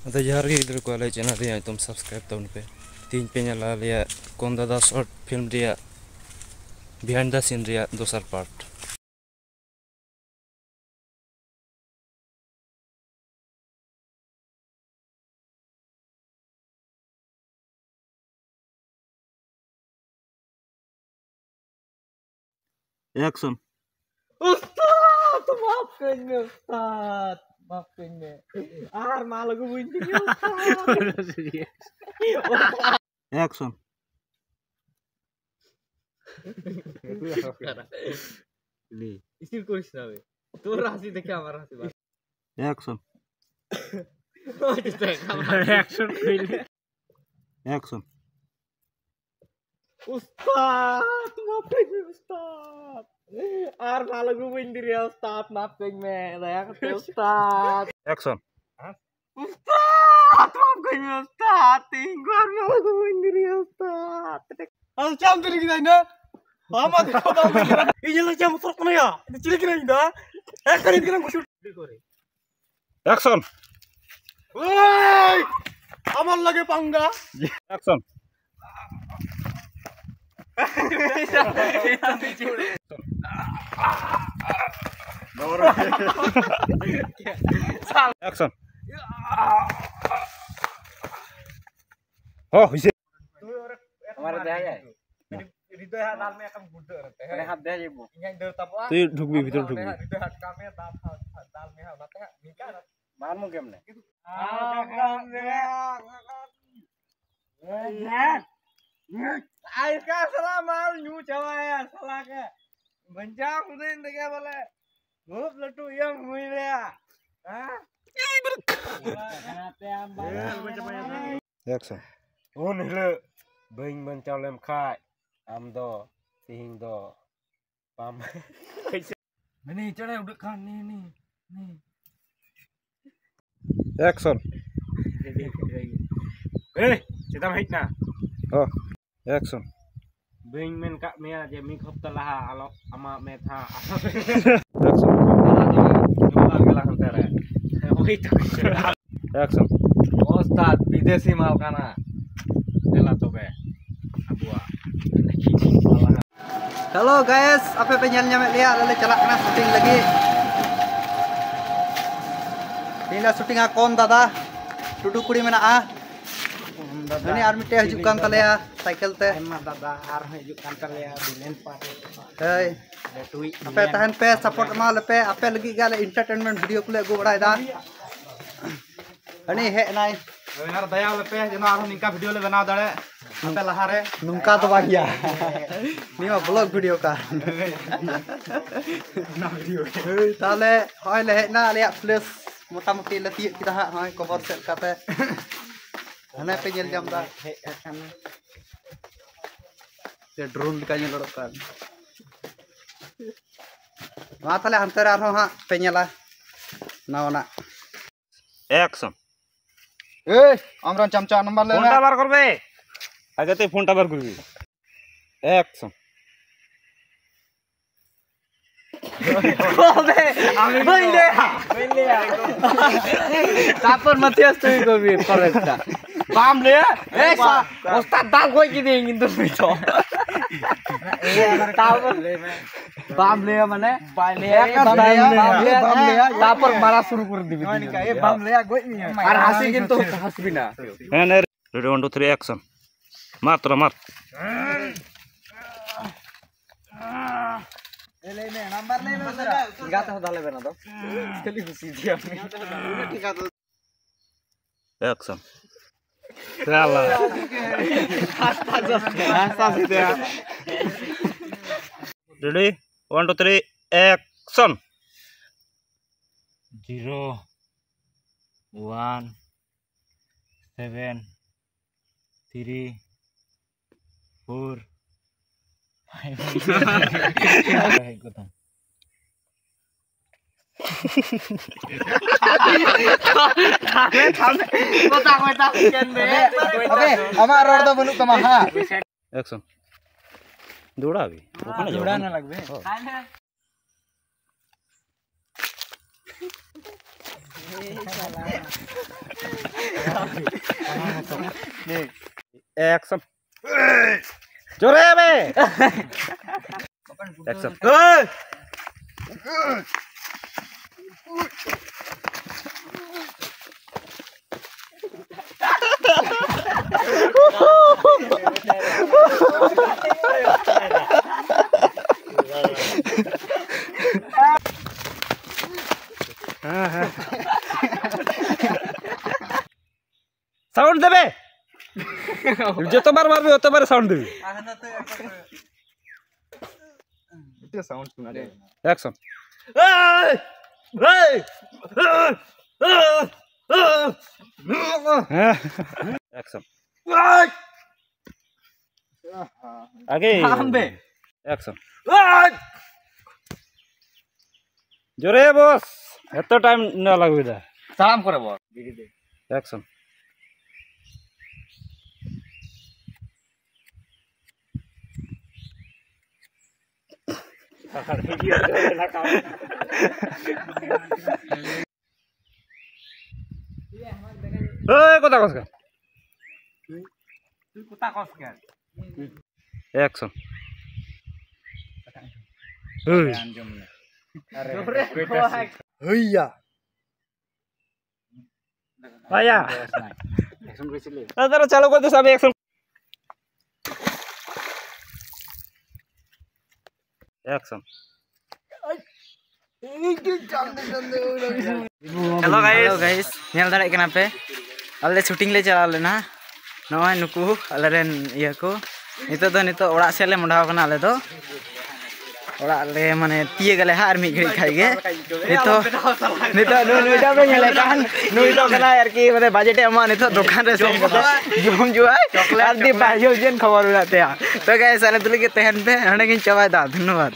अदा जहर के गिद्र को आले चैनल रे तुम सब्सक्राइब तौन पे तीन पे नेला लिया कौन दादा शॉर्ट फिल्म रिया बिहाइंड द सीन रिया दोसर part. Action. Ustad, maafkan me Ustad, maafkan me. Malah gue bunyi Ustad. Action. Ini, istilah kuis nabe. Tuh rahasi deh kamera rahasi bang. Action. Oh, itu kamera. Action film. Action. Ustad, maafkan me Ustad. Malah gue bunyi ya Ustad, maafkan me. Layak Ustad. Action. Ustad, maafkan me Ustad. Tinggal malah gue bunyi ya Ustad. Harus campur kita ini. Mama tuh kau tahu kan? Ini lah jam motor kena ya. Ini cilik kena ini dah. Kali ini kena gue shoot. Action. Woi, aman lagi pangga. Action. Action. हो इसे हमारे दे आया है हृदय हाथ दाल में एकदम गुड्डे रहते हैं हाथ दे ये वो यहाँ इधर तब तो ये ढुक भी भीतर ढुक भी हृदय हाथ का में दाल में है बताया निका मार मु गेम ने आई का साला मार न्यू चवाया साला के बंजा खुदे इंतके बोले भूप लट्टू ये मुई रे हां एक्शन। उन हिले बंग बन चावलेम खाय आम दो तिहिंग दो पाम नहीं चढ़े उड़ खान नहीं एक्शन। ए चिता हिट ना हो एक्शन। बंग मेन का मेया जे मी खप्ता लहा आलो अमा में था एक्शन। गला करते रहे ओही तो एक्शन। ओस्ताद विदेशी माल काना देला तो बे Abua Halo guys, apa penyel nyampe lihat lalu celak kena syuting lagi. Ini syuting akon tata, duduk kuri mana ah? Ini army teh hujukkan talaya, cycle teh. emang dada ar hujukkan talaya bilen pat. Hei, apa tahan pe support mal pe, apa lagi gale entertainment video kule gue berai dah. Ini hek nai. यार दया लेपे जना आरो निका video ले बना दड़े आपे लहारे Nungka tu bagia. Ini mah vlog video kan. ना video Tale, hoi le hek na lihat plus motamoti leti kita hak hoi cover set kate. Ana penyel jam dah. Dia drone dikanya lorokan. Wah tale hantar arho ha penyela. Naona. Action. Eh, amran chamcha number le. फोनটা বার করবে আগে তুই ফোনটা বার করবি। Action. Tapor Matias tuh gue biar koreta. Paham deh ya? Ustad tahu gue gini gitu itu. Tahu. Paham deh ya mana? Paham deh ya. Tapor marah suruh kur di video. Paham deh ya gue ini. Marah hasil gitu hasbina. Ready 1 2 3 action. मार तोरा मार। ले number ले Enggak tahu dalam mana tuh. Sekali खुशी dia. Action. चला Hasta sih dia. Ready 1 2 3 action. 0 1 7 3 4 5 Oke, amar roda benuk sama ha. Action. दौड़ा भी ओखाने जाओ Udah nolak be. एक्शन जोरे बे एक्शन साउंड देबे जो बार मारबे तो बार साउंड देबे साउंड सुना दे एक्शन एक्शन आगे एक्शन जोरे बॉस एतो टाइम ना लागबे সালাম করে বল एक्शन কথা কস তুই কোথা কস কেন एक्शन হইয়া ভাইয়া অ্যাকশন কইছিলি তারা চালু করতে সব एक्शन एक्शन हेलो गाइस नेल दाड़े कना पे आले शूटिंग ले चला लेना नय नुकु आले रेन इया को नितो ओड़ा से ले मुंडाव कना आले दो ओड़ा ले माने तिये गले हार मी घड़ी खाई गे नितो नुइटा पे नेले कान नुइटा कना यार की माने बजट एमा नितो दुकान रे सेम कते जोम जुआय चॉकलेट दी बाजो जेन खबर उलाते तो गाइस आले दुल के तहन पे हणे किन चबाय दा धन्यवाद।